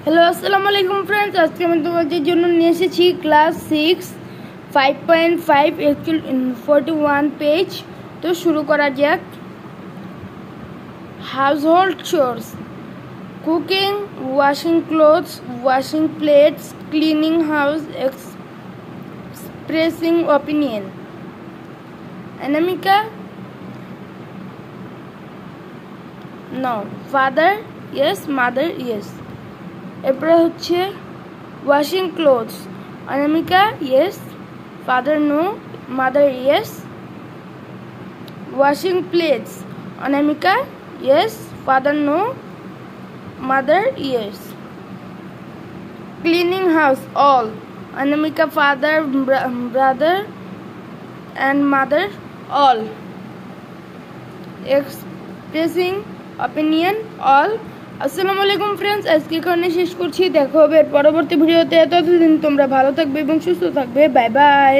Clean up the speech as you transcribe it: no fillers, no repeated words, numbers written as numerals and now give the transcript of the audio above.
Hello আসসালামু আলাইকুম friends, আজকে আমি তোমাদের জন্য নিয়ে এসেছি ক্লাস 6 5.5 অ্যাকচুয়াল 41 পেজ। তো শুরু করা যাক। Household chores: cooking, washing clothes, washing plates, cleaning house, expressing opinion. Anamika: no. Father: yes. Mother: yes. এরপরে হচ্ছে washing clothes: Anamika: yes. Father: no. Mother: yes. Washing plates: Anamika: yes. Father: no. Mother: yes. Cleaning house: all. Anamika, father, brother and mother: all. Expressing opinion: all. আসসালামু আলাইকুম friends, আজকে এখানে শেষ করছি। দেখা হবে পরবর্তী ভিডিওতে। ততদিন তোমরা ভালো থাকবে এবং সুস্থ থাকবে। Bye bye.